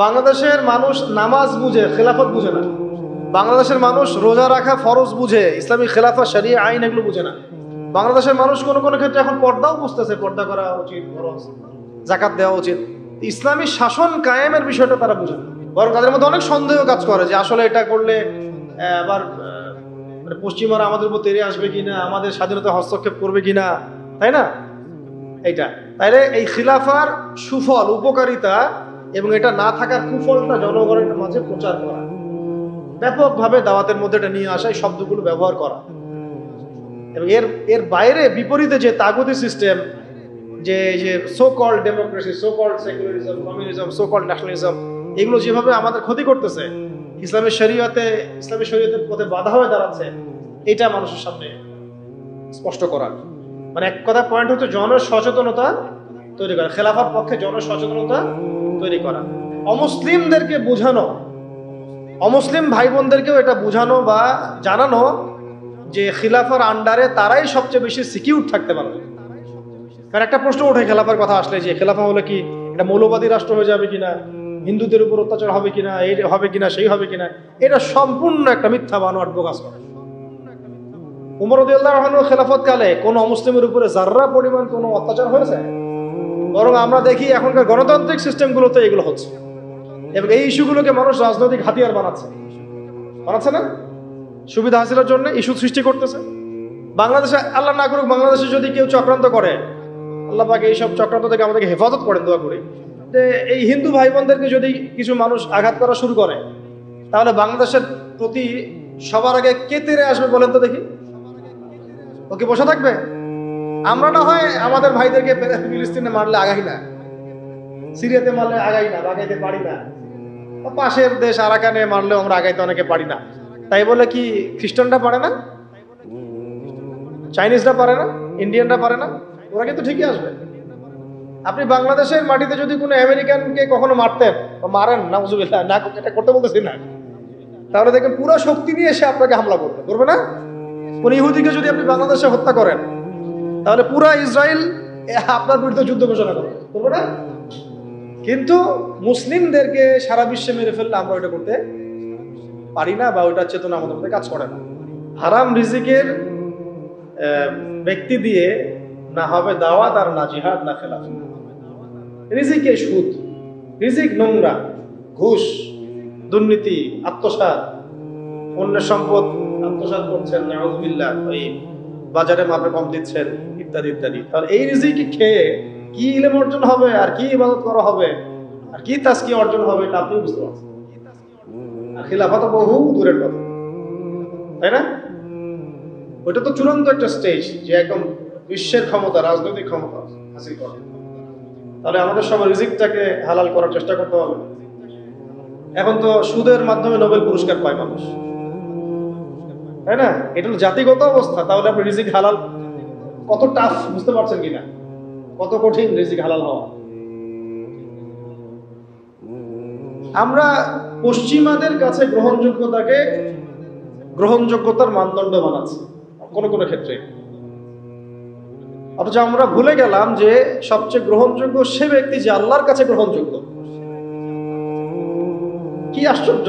বাংলাদেশের মানুষ নামাজ বুঝে, খেলাফত বুঝে না। বাংলাদেশের মানুষ রোজা রাখা ফরজ বুঝে, ইসলামী খেলাফত শরিয়া আইন এগুলো বুঝে না। বাংলাদেশের মানুষ কোনো কোনো ক্ষেত্রে এখন পর্দাও বুঝতেছে, পর্দা করা উচিত, ফরজ, জাকাত দেওয়া উচিত। ইসলামী শাসন কায়েমের বিষয়টা তারা বুঝে না, বরং তাদের মধ্যে অনেক সন্দেহ কাজ করে যে আসলে এটা করলে আবার পশ্চিমারা আমাদের উপর তেড়ে আসবে কিনা, আমাদের স্বাধীনতা হস্তক্ষেপ করবে কিনা, তাই না? এইটা তাইলে এই খিলাফার সুফল, উপকারিতা এবং এটা না থাকার কুফলটা জনগণের মাঝে প্রচার করা, ব্যাপকভাবে দাওয়াতের মধ্যে এটা নিয়ে আসা, এই শব্দগুলো ব্যবহার করা। এবং এর বাইরে বিপরীতে যে তাগুতি সিস্টেম, যে so called democracy, so called secularism, communism, so called nationalism, এগুলো যেভাবে আমাদের ক্ষতি করতেছে, ইসলামী শরীয়তের পথে বাধা হয়ে দাঁড়াচ্ছে, এটা মানুষের সামনে স্পষ্ট করা। মানে এক কথা পয়েন্ট হচ্ছে জনসচেতনতা তৈরি করা, খেলাফার পক্ষে জনসচেতনতা তৈরি করা, অমুসলিমদেরকে বোঝানো, অমুসলিম ভাই বোনদেরকেও এটা বোঝানো বা জানানো যে খিলাফার আন্ডারে তারাই সবচেয়ে বেশি সিকিউর থাকতে পারবে। কারণ একটা প্রশ্ন ওঠে খেলাফার কথা আসলে, যে খেলাফা হলে কি এটা মৌলবাদী রাষ্ট্র হয়ে যাবে কিনা, হিন্দুদের উপর অত্যাচার হবে কিনা, এই হবে কিনা, সেই হবে কিনা। এটা সম্পূর্ণ একটা মিথ্যা বানোয়াট বোগাস কথা। উমর রাদিয়াল্লাহু আনহু খেলাফত কালে কোন অমুসলিমের উপরে যাররা পরিমাণ কোনো অত্যাচার হয়েছে? বরং আমরা দেখি এখনকার গণতান্ত্রিক সিস্টেমগুলোতে এগুলো হচ্ছে, এবং এই ইস্যুগুলোকে মানুষ রাজনৈতিক হাতিয়ার বানাচ্ছে না, সুবিধা হাসিলের জন্য ইস্যু সৃষ্টি করতেছে। বাংলাদেশে আল্লাহ না করুক, বাংলাদেশে যদি কেউ চক্রান্ত করে, আল্লাহ পাক এইসব চক্রান্ত থেকে আমাদেরকে হেফাজত করেন, দোয়া করি, যে এই হিন্দু ভাই বোনদেরকে যদি কিছু মানুষ আঘাত করা শুরু করে, তাহলে বাংলাদেশের প্রতি সবার আগে কে তেড়ে আসবে বলেন তো দেখি? ওকে বসে থাকবে? আমরা না হয় আমাদের ভাইদেরকে ফিলিস্তিনে মারলে আগাই না, সিরিয়াতে মারলে আগাই না, আগাইতে পারি না, পাশের দেশ আরাকানে মারলেও আমরা আগাইতে অনেকে পারি না। তাই বলে কি খ্রিস্টানরা পারে না, চাইনিজরা পারে না, ইন্ডিয়ানরা পারে না? ওরা কিন্তু ঠিকই আসবে। আপনি বাংলাদেশের মাটিতে যদি কোনো আমেরিকানকে কখনো মারতেন বা মারেন, নাউজুবিল্লাহ, না এটা করতে বলতেছি না, তাহলে দেখেন পুরো শক্তি নিয়ে এসে আপনাকে হামলা করবে না? কোন ইহুদিকে যদি আপনি বাংলাদেশে হত্যা করেন, তাহলে পুরা ইসরায়েল আপনার বিরুদ্ধে যুদ্ধ ঘোষণা করবে না? কিন্তু মুসলিমদেরকে সারা বিশ্বে মেরে ফেললে আমরা ওইটা করতে পারি না, বা ওইটার চেতনা আমাদের মধ্যে কাজ করে না। হারাম রিজিকের ব্যক্তি দিয়ে না হবে দাওয়াত, আর না জিহাদ, না খেলাফত। রিজিকে সুদ, রিজিক নোংরা, ঘুষ, দুর্নীতি, আত্মসাৎ, অন্যের সম্পদ আত্মসাৎ করছেন, নাউযুবিল্লাহ, ওই বাজারে মাপে কম দিচ্ছেন, ইত্যাদি ইত্যাদি। তাহলে এই রিজিক খেয়ে কি ইলম অর্জন হবে, আর কি ইবাদত করা হবে, আর কি তাজকিয়া অর্জন হবে, এটা আপনি বুঝতে পারছেন। আর খিলাফত বহু দূরের কথা, তাই না? ওইটা তো চূড়ান্ত একটা স্টেজ, যে একদম বিশ্বের ক্ষমতা, রাজনৈতিক ক্ষমতা হাসিল করা। তাহলে আমাদের সব রিজিকটাকে হালাল করার চেষ্টা করতে হবে। এখন তো সুদের মাধ্যমে নোবেল পুরস্কার পায় মানুষ, তাই না? এটা হলো জাতিগত অবস্থা। তাহলে আপনি রিজিক হালাল কত টাফ বুঝতে পারছেন কিনা, কত কঠিন রিজিক হালাল হওয়া। আমরা পশ্চিমাদের কাছে গ্রহণযোগ্যতার মানদণ্ড বানাচ্ছি কোন কোন ক্ষেত্রে, অথচ আমরা ভুলে গেলাম যে সবচেয়ে গ্রহণযোগ্য সে ব্যক্তি যে আল্লাহর কাছে গ্রহণযোগ্য। কি আশ্চর্য!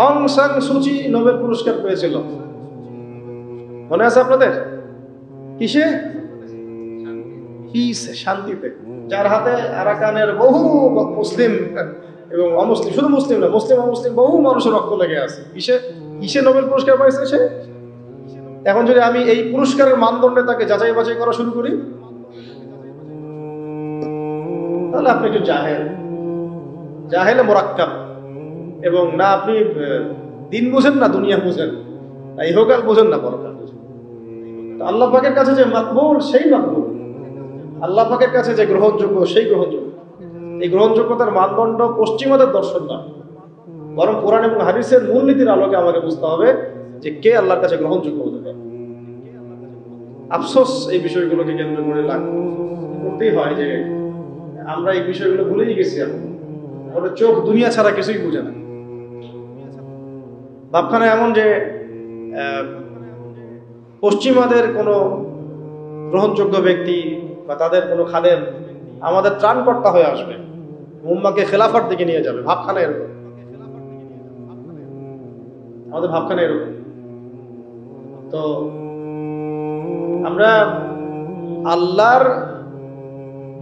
অং সান সুচি নোবেল পুরস্কার পেয়েছিল, মনে আছে আপনাদের? কিসে? পিস, শান্তিতে। যার হাতে আরাকানের বহু মুসলিম এবং অমুসলিম, শুধু মুসলিম না, মুসলিম অমুসলিম বহু মানুষের রক্ত লেগে আছে। কিসে নোবেল পুরস্কার পাইছে সে? এখন যদি আমি এই পুরস্কারের মানদণ্ডে তাকে যাচাই বাছাই করা শুরু করি, তাহলে আপনি একটু জাহেলে মোরাক্কাব, এবং না আপনি দিন বুঝেন, না দুনিয়া বুঝেন, না ইহকাল বুঝেন, না পরকাল বুঝেন। আল্লাহ পাকের কাছে যে মাকবুল, সেই মাকবুল। আল্লাহ পাকের কাছে যে গ্রহণযোগ্য, সেই গ্রহণযোগ্য। এই গ্রহণযোগ্যতার মানদণ্ড পশ্চিমাদের দর্শন নয়, বরং কোরআন এবং হাদিসের মূলনীতির আলোকে আমাকে বুঝতে হবে যে কে আল্লাহর কাছে গ্রহণযোগ্য হতে পারে। আফসোস এই বিষয়গুলোকে কেন্দ্র করে করতেই হয় যে আমরা এই বিষয়গুলো ভুলেই গেছি। আমাদের চোখ দুনিয়া ছাড়া কিছুই বুঝে না। ভাবখানা এমন যে পশ্চিমাদের কোনো গ্রহণযোগ্য ব্যক্তি বা তাদের কোনো খাদেম আমাদের ত্রাণকর্তা হয়ে আসবে, উম্মাহকে খেলাফার দিকে নিয়ে যাবে। ভাবখানা এরকম, আমাদের ভাবখানা এরকম। তো আমরা আল্লাহর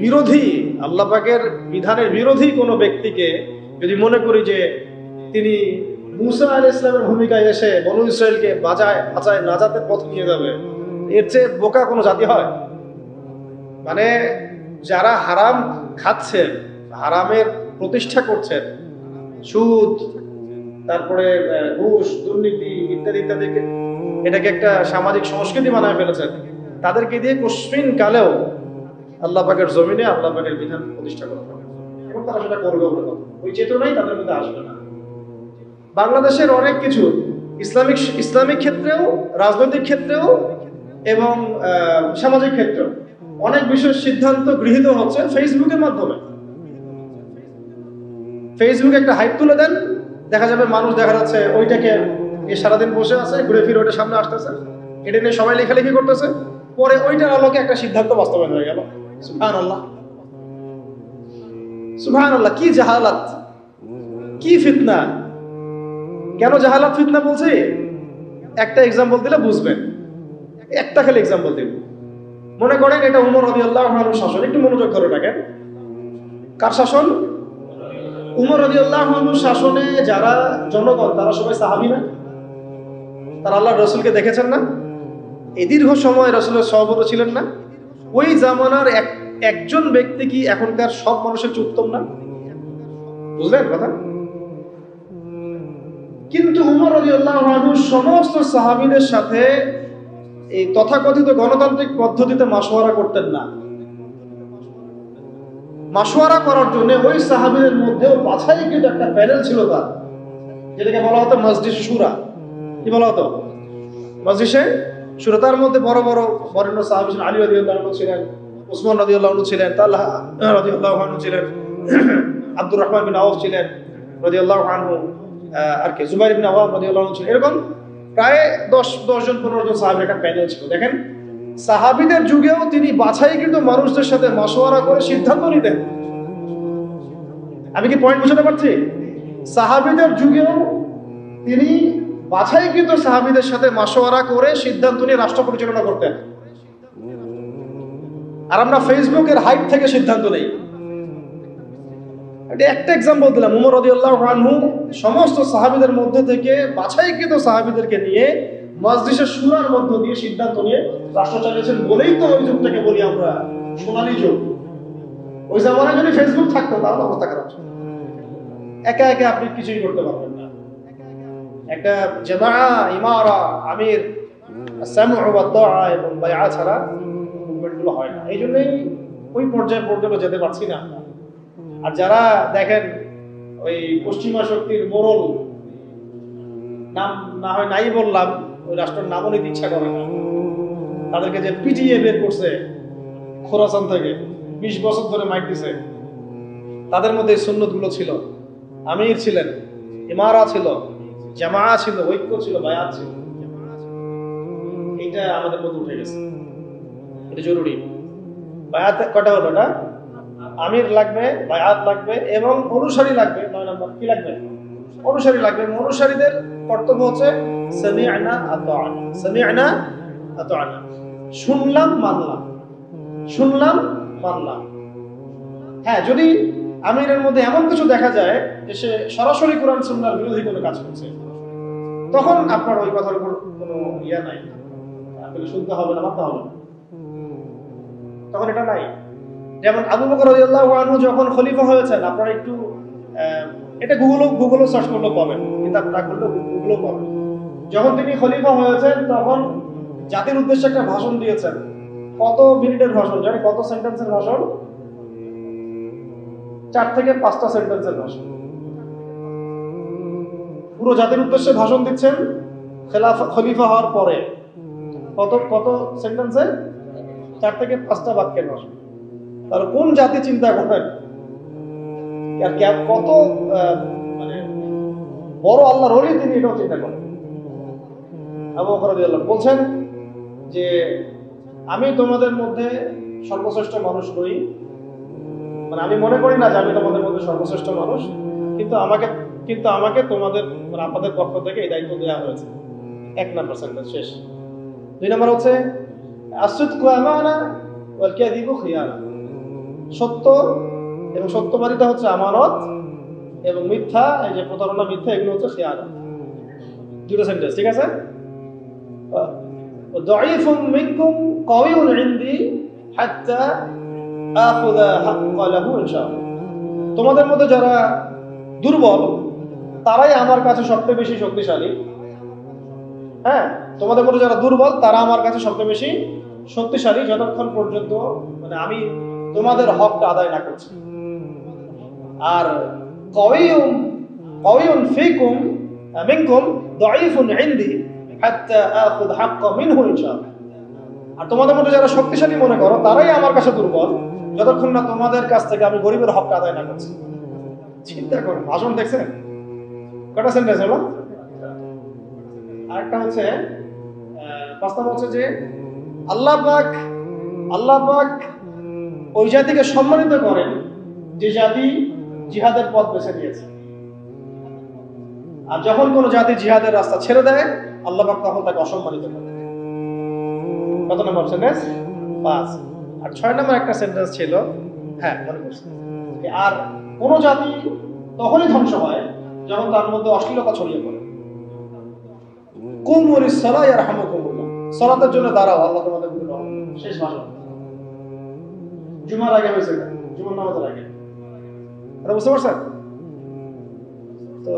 বিরোধী, আল্লাহ পাকের বিধানের বিরোধী কোনো ব্যক্তিকে যদি মনে করি যে তিনি মুসা আলাইহিস সালামের ভূমিকায় এসে বনু ইসরাইলকে বাঁচায় নাজাতের পথ নিয়ে যাবে, এর চেয়ে বোকা কোনো জাতি হয়? মানে যারা হারাম খাচ্ছেন, হারামের প্রতিষ্ঠা করছেন, সুদ, তারপরে ঘুষ, দুর্নীতি ইত্যাদি ইত্যাদি, এটাকে একটা সামাজিক সংস্কৃতি বানায় ফেলেছেন, তাদেরকে দিয়ে কোশ্চিন কালেও আল্লাহ পাকের জমিনে আল্লাহ পাকের বিধান প্রতিষ্ঠা করা হবে এবং তারা সেটা করবে বলে কথা। ওই চেতনাই তাদের মধ্যে আসবে না। বাংলাদেশের অনেক কিছু ইসলামিক ক্ষেত্রেও, রাজনৈতিক ক্ষেত্রেও এবং সামাজিক ক্ষেত্রেও অনেক বিশেষ সিদ্ধান্ত গৃহীত হচ্ছে ফেসবুকের মাধ্যমে। ফেসবুকে একটা হাইপ তুলে দেন, দেখা যাবে মানুষ দেখা যাচ্ছে ওইটাকে সারাদিন বসে আছে, ঘুরে ফিরে ওইটা সামনে আসতেছে, এটা নিয়ে সবাই লেখালেখি করতেছে, পরে ওইটার আলোকে একটা সিদ্ধান্ত বাস্তবায়ন হয়ে গেল। সুবহানাল্লাহ, সুবহানাল্লাহ, কি জাহালাত, কি ফিতনা! কেন জাহালাত ফিতনা বলছি? একটা এক্সাম্পল দিলে বুঝবেন। একটা খালি এক্সাম্পল দিব। মনে করেন এটা উমর রাদিয়াল্লাহু আনহুর শাসন। একটু মনোযোগ ধরে রাখেন। কার শাসন? উমর রাদিয়াল্লাহু আনহুর শাসনে যারা জনগণ, তারা সবাই সাহাবী না? তারা আল্লাহর রাসূলকে দেখেছেন না? এই দীর্ঘ সময় রাসূলের সহবত ছিলেন না? ওই জামানার একজন ব্যক্তি কি এখনকার সব মানুষের চেয়ে উত্তম না? বুঝলেন কথা? কিন্তু উমর রাদিয়াল্লাহু আনহু সমস্ত সাহাবীদের সাথে এই তথাকথিত গণতান্ত্রিক পদ্ধতিতে মাশওয়ারা করতেন না। মাশওয়ারা করার জন্য ওই সাহাবীদের মধ্যেও বাছাইকৃত একটা প্যানেল ছিল তার, যেটাকে বলা হতো মজলিস শুরা। কি বলা হতো? মজলিসে শুরা। তার মধ্যে বড় বড় বরেণ্য সাহাবী ছিলেন। আলী রাদিয়াল্লাহু আনহু ছিলেন, উসমান রাদিয়াল্লাহু আনহু ছিলেন, তালহা রাদিয়াল্লাহু আনহু ছিলেন, আব্দুর রহমান বিন আওফ ছিলেন রাদিয়াল্লাহু আনহু, আর কে জুবাইর বিন আওয়াম রাদিয়াল্লাহু আনহু ছিলেন। এরকম প্রায় 10 জন 15 জন সাহাবীর একটা প্যানেল ছিল। দেখেন, সাহাবীদের যুগেও তিনি বাছাইকৃত মানুষদের সাথে মাশওয়ারা করে সিদ্ধান্ত নিতেন। আমি কি পয়েন্ট বুঝাতে পারছি? সাহাবীদের যুগেও তিনি বাছাইকৃত সাহাবীদের সাথে মাশওয়ারা করে সিদ্ধান্ত নিয়ে রাষ্ট্র পরিচালনা করতেন। আর আমরা ফেসবুকের হাইপ থেকে সিদ্ধান্ত নেই। এটা একটা এক্সাম্পল দিলাম। উমর রাদিয়াল্লাহু আনহু সমস্ত সাহাবীদের মধ্যে থেকে বাছাইকৃত সাহাবীদেরকে নিয়ে মজলিসের শুরার মধ্য দিয়ে সিদ্ধান্ত নিয়ে রাষ্ট্র চালিয়েছেন বলেই তো ওই যুগটাকে বলি আমরা সোনালী যুগ। ওই জামানায় যদি ফেসবুক থাকতো তাহলে অবস্থা খারাপ ছিল। একা একা আপনি কিছুই করতে পারবেন না। একটা জামাআ, ইমারা, আমির, সামউ ওয়া তাআ এবং বায়আ ছাড়া মুভমেন্টগুলো হয় না। এই জন্যই ওই পর্যায়ে পর্যন্ত যেতে পারছি না। আর যারা দেখেন ওই পশ্চিমা শক্তির মোড়ল, নাম না হয় নাই বললাম, ওই রাষ্ট্রের নামও নিতে ইচ্ছা করে না, তাদেরকে যে পিটিয়ে বের করছে খোরাসান থেকে, 20 বছর ধরে মাইক দিছে, তাদের মধ্যে সুন্নত গুলো ছিল। আমির ছিলেন, ইমারা ছিল, জামাআ ছিল, ঐক্য ছিল, বায়াত ছিল। এইটা আমাদের মধ্যে উঠে গেছে। এটা জরুরি। বায়াত কটা হলো? না, আমির লাগবে, বায়াত লাগবে এবং অনুসারী লাগবে। 9 নম্বর কি লাগবে? অনুসারী লাগবে। অনুসারীদের কর্তব্য হচ্ছে সামি'না আতা'না, সামি'না আতা'না, শুনলাম মানলাম, শুনলাম মানলাম। হ্যাঁ, যদি আমিরের মধ্যে এমন কিছু দেখা যায় যে সে সরাসরি কোরআন সুন্নাহর বিরোধী কোনো কাজ করছে, তখন আপনার ওই কথার উপর কোনো ইয়া নাই, আপনাকে শুনতে হবে না, মানতে হবে না, তখন এটা নাই। যেমন আবু বকর রাদিয়াল্লাহু আনহু যখন খলিফা হয়েছেন, আপনারা একটু এটা গুগলও সার্চ করলেও পাবেন, কিতাব না করলেও গুগলও পাবেন। যখন তিনি খলিফা হয়েছেন তখন জাতির উদ্দেশ্যে একটা ভাষণ দিয়েছেন। কত মিনিটের ভাষণ জানেন? কত সেন্টেন্সের ভাষণ? 4 থেকে 5টা সেন্টেন্সের ভাষণ। পুরো জাতির উদ্দেশ্যে ভাষণ দিচ্ছেন খলিফা হওয়ার পরে। কত সেন্টেন্সে? 4 থেকে 5টা বাক্যের ভাষণ। তাহলে কোন জাতি চিন্তা করেন, আর কত মানে বড় আল্লাহর ওলি তিনি এটাও চিন্তা করেন। আবু বকর রাদিয়াল্লাহু বলছেন যে আমি তোমাদের মধ্যে সর্বশ্রেষ্ঠ মানুষ নই, মানে আমি মনে করি না যে আমি তোমাদের মধ্যে সর্বশ্রেষ্ঠ মানুষ, কিন্তু আমাকে তোমাদের মানে আপনাদের পক্ষ থেকে এই দায়িত্ব দেওয়া হয়েছে। 1 নাম্বার সেন্টেন্স শেষ। 2 নাম্বার হচ্ছে আসিদকু আমানা ওয়াল কাযিবু খিয়ানা, সত্য এবং সত্যবাদিতা হচ্ছে আমানত, এবং মিথ্যা, এই যে প্রতারণা, মিথ্যা, এগুলো হচ্ছে খিয়ানা। 2টা সেন্টেন্স, ঠিক আছে? দাঈফুম মিনকুম কাওয়িউন ইনদি হাত্তা আখুযা হাক্কা লাহু ইনশাআল্লাহ, তোমাদের মধ্যে যারা দুর্বল তারাই আমার কাছে সবচেয়ে বেশি শক্তিশালী। হ্যাঁ, তোমাদের মধ্যে যারা দুর্বল তারা আমার কাছে সবচেয়ে বেশি শক্তিশালী, যতক্ষণ পর্যন্ত মানে আমি তোমাদের হকটা আদায় না করছি। আর কাওয়িউন ফিকুম মিনকুম দাঈফুন ইনদি হাত্তা আখুয হাক্কা মিনহু ইনশাআল্লাহ, আর তোমাদের মধ্যে যারা শক্তিশালী মনে করো তারাই আমার কাছে দুর্বল, যতক্ষণ না তোমাদের কাছ থেকে আমি গরিবের হকটা আদায় না করছি। চিন্তা করুন, ভাষণ দেখছেন? কটা সেন্টেন্স হলো? আরেকটা হচ্ছে 5 নম্বর হচ্ছে যে আল্লাহ পাক ওই জাতিকে সম্মানিত করেন যে জাতি জিহাদের পথ বেছে নিয়েছে, আর যখন কোন জাতি জিহাদের রাস্তা ছেড়ে দেয় আল্লাহ পাক তখন তাকে অসম্মানিত করেন। কত নম্বর সেন্টেন্স? 5। আর 6 নম্বর একটা সেন্টেন্স ছিল, হ্যাঁ মনে করছি, আর কোন জাতি তখনই ধ্বংস হয় যখন তার মধ্যে অশ্লীলতা ছড়িয়ে পড়ে। কুমুরিস সালাহ ইয়ারহামুকুমুল্লাহ, সালাতের জন্য দাঁড়াও, আল্লাহ তোমাদের উপর রহম করবে। শেষ ভাষণ জুমার আগে হয়েছে, জুমার নামাজের আগে। এটা বুঝতে পারছেন? তো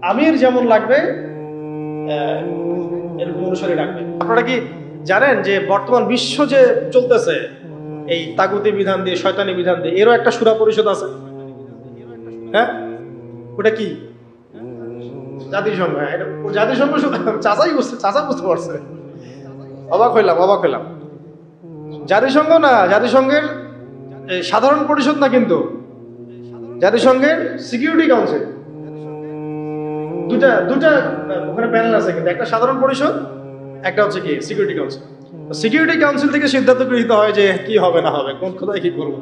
আমির যেমন লাগবে এরকম অনুসারী লাগবে। আপনারা কি জানেন যে বর্তমান বিশ্ব যে চলতেছে এই তাগুতি বিধান দিয়ে, শয়তানি বিধান দিয়ে, এরও একটা শূরা পরিষদ আছে? হ্যাঁ, ওটা কি? জাতিসংঘ। হ্যাঁ, এটা জাতিসংঘ। চাচা বুঝতে পারছে। অবাক হইলাম। জাতিসংঘ না, জাতিসংঘের সাধারণ পরিষদ না, কিন্তু জাতিসংঘের সিকিউরিটি কাউন্সিল। দুটা ওখানে প্যানেল আছে, কিন্তু একটা সাধারণ পরিষদ, একটা হচ্ছে কি সিকিউরিটি কাউন্সিল। সিকিউরিটি কাউন্সিল থেকে সিদ্ধান্ত গৃহীত হয় যে কি হবে না হবে, কোন কোথায় কি করবো।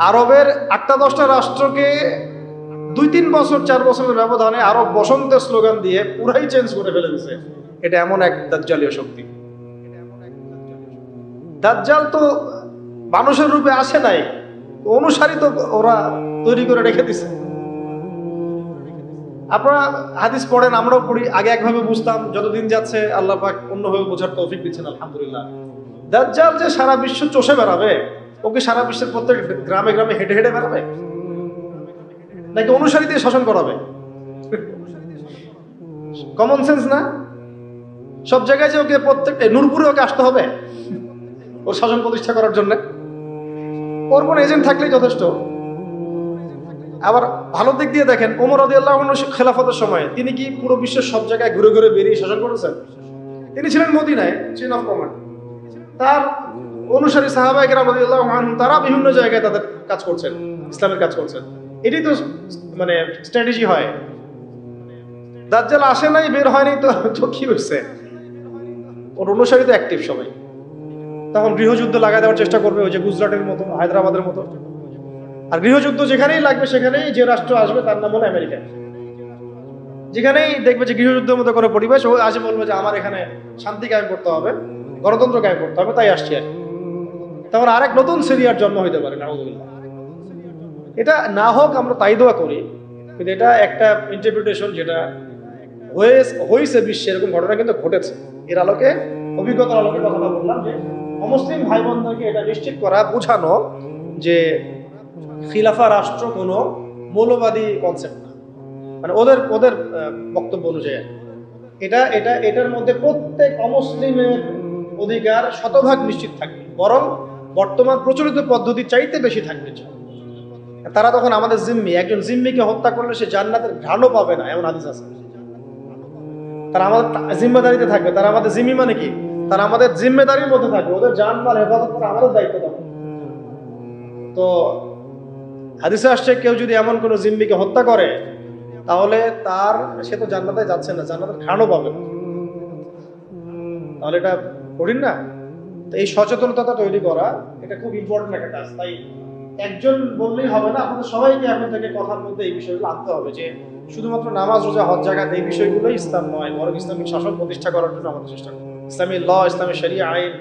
আরবের 8-10টা রাষ্ট্রকে 2-3 বছর 4 বছরের ব্যবধানে আরব বসন্তের স্লোগান দিয়ে পুরাই চেঞ্জ করে ফেলে দিচ্ছে। এটা এমন এক দাজ্জালীয় শক্তি। দাজ্জাল তো মানুষের রূপে আসে নাই, অনুসারী তো ওরা তৈরি করে রেখে দিছে। আপনারা হাদিস পড়েন, আমরাও পড়ি। আগে একভাবে বুঝতাম, যতদিন যাচ্ছে আল্লাহ পাক অন্যভাবে বোঝার তৌফিক দিচ্ছেন, আলহামদুলিল্লাহ। দাজ্জাল যে সারা বিশ্ব চষে বেড়াবে, ওকে সারা বিশ্বের প্রত্যেক গ্রামে গ্রামে হেঁটে হেঁটে বেড়াবে, নাকি অনুসারী দিয়ে শাসন করাবে? কমন সেন্স না? সব জায়গায় যে ওকে প্রত্যেকটা নূরপুরে ওকে আসতে হবে ওর শাসন প্রতিষ্ঠা করার জন্য? ওর কোন এজেন্ট থাকলেই যথেষ্ট। আবার ভালো দিক দিয়ে দেখেন, ওমর রাদিয়াল্লাহু আনহু খেলাফতের সময় তিনি কি পুরো বিশ্বের সব জায়গায় ঘুরে ঘুরে বেরিয়ে শাসন করেছেন? তিনি ছিলেন মদিনায়, চেইন অফ কমান্ড। তার অনুসারী সাহাবায়ে কেরাম রাদিয়াল্লাহু আনহুম তারা বিভিন্ন জায়গায় তাদের কাজ করছেন, ইসলামের কাজ করছেন। এটাই তো মানে স্ট্র্যাটেজি হয়। দাজ্জাল আসে নাই, বের হয়নি, তো কি হয়েছে? ওর অনুসারী তো অ্যাক্টিভ সবাই। তখন গৃহযুদ্ধ লাগাই দেওয়ার চেষ্টা করবে, ওই যে গুজরাটের মতো, হায়দ্রাবাদের মতো। আর গৃহযুদ্ধ যেখানেই লাগবে সেখানেই যে রাষ্ট্র আসবে তার নাম হলো আমেরিকা। যেখানেই দেখবে যে গৃহযুদ্ধের মতো কোনো পরিবেশ, ও আসে বলবে যে আমার এখানে শান্তি কায়েম করতে হবে, গণতন্ত্র কায়েম করতে হবে, তাই আসছি। আর তখন আরেক নতুন সিরিয়ার জন্ম হইতে পারে, নাউযুবিল্লাহ। এটা না হোক, আমরা তাই দোয়া করি, কিন্তু এটা একটা ইন্টারপ্রিটেশন যেটা হয়েছে বিশ্বে, এরকম ঘটনা কিন্তু ঘটেছে। এর আলোকে, অভিজ্ঞতার আলোকে কথাটা বললাম যে অমুসলিম ভাই বোনদেরকে এটা নিশ্চিত করা, বোঝানো যে খিলাফা রাষ্ট্র কোনো মৌলবাদী কনসেপ্ট না, মানে ওদের বক্তব্য অনুযায়ী এটার মধ্যে প্রত্যেক অমুসলিমের অধিকার শতভাগ নিশ্চিত থাকবে, বরং বর্তমান প্রচলিত পদ্ধতি চাইতে বেশি থাকবে। তারা তখন আমাদের জিম্মি, একজন জিম্মিকে হত্যা করলে সে জান্নাতের ঘ্রাণও পাবে না, এমন হাদিস আছে। তারা আমাদের জিম্মেদারিতে থাকবে। তারা আমাদের জিম্মি মানে কি? তারা আমাদের জিম্মেদারির মধ্যে থাকবে, ওদের জান মাল হেফাজত করা আমাদের দায়িত্ব তখন। তো হাদিসে আসছে, কেউ যদি এমন কোন জিম্মিকে হত্যা করে তাহলে সে তো জান্নাতে যাচ্ছে না, জান্নাতের ঘ্রাণও পাবে না। তাহলে এটা কঠিন না? তো এই সচেতনতা তৈরি করা এটা খুব ইম্পর্টেন্ট একটা কাজ। তাই একজন বললেই হবে না, আপনাদের সবাইকে এখন থেকে কথার মধ্যে এই বিষয়গুলো আনতে হবে যে শুধুমাত্র নামাজ, রোজা, হজ, যাকাত এই বিষয়গুলোই ইসলাম নয়, বরং ইসলামিক শাসন প্রতিষ্ঠা করার জন্য আমাদের চেষ্টা করব। ইসলামী ল, ইসলামী শরিয়া আইন,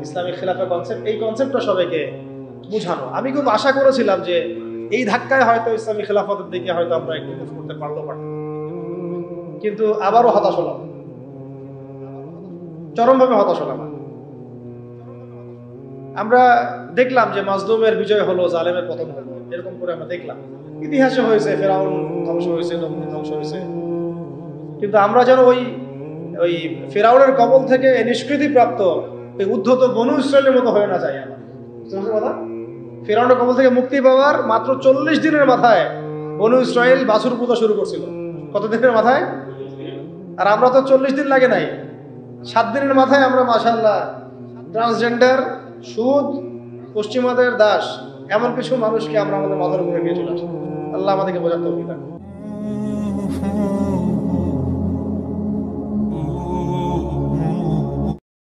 ইসলামিক খেলাফা কনসেপ্ট, এই কনসেপ্টটা সবাইকে বুঝানো। আমি খুব আশা করেছিলাম যে এই ধাক্কায় হয়তো ইসলামী খেলাফতের দিকে হয়তো আমরা একটু মুভ করতে পারতাম, কিন্তু আবারও হতাশ হলাম, চরমভাবে হতাশ হলাম। আমরা দেখলাম যে মাজলুমের বিজয় হলো, জালেমের পতন হলো, এরকম করে আমরা দেখলাম। ইতিহাসে হয়েছে, ফেরাউন ধ্বংস হয়েছে, নমরুদ ধ্বংস হয়েছে, কিন্তু আমরা যেন ওই ফেরাউনের কবল থেকে নিষ্কৃতি প্রাপ্ত এই উদ্ধত বনু ইসরায়েলের মতো হয়ে না যায়। আমার কথা, ফেরাউনের কবল থেকে মুক্তি পাওয়ার মাত্র 40 দিনের মাথায় বনু ইসরায়েল বাছুর পূজা শুরু করছিল। কত দিনের মাথায়? আর আমরা তো 40 দিন লাগে নাই, 7 দিনের মাথায় আমরা মাশাআল্লাহ ট্রান্সজেন্ডার, সুদ, পশ্চিমাদের দাস, এমন কিছু মানুষকে আমরা আমাদের মাথার উপরে নিয়ে চলে আসি। আল্লাহ আমাদেরকে বোঝার তৌফিক দান।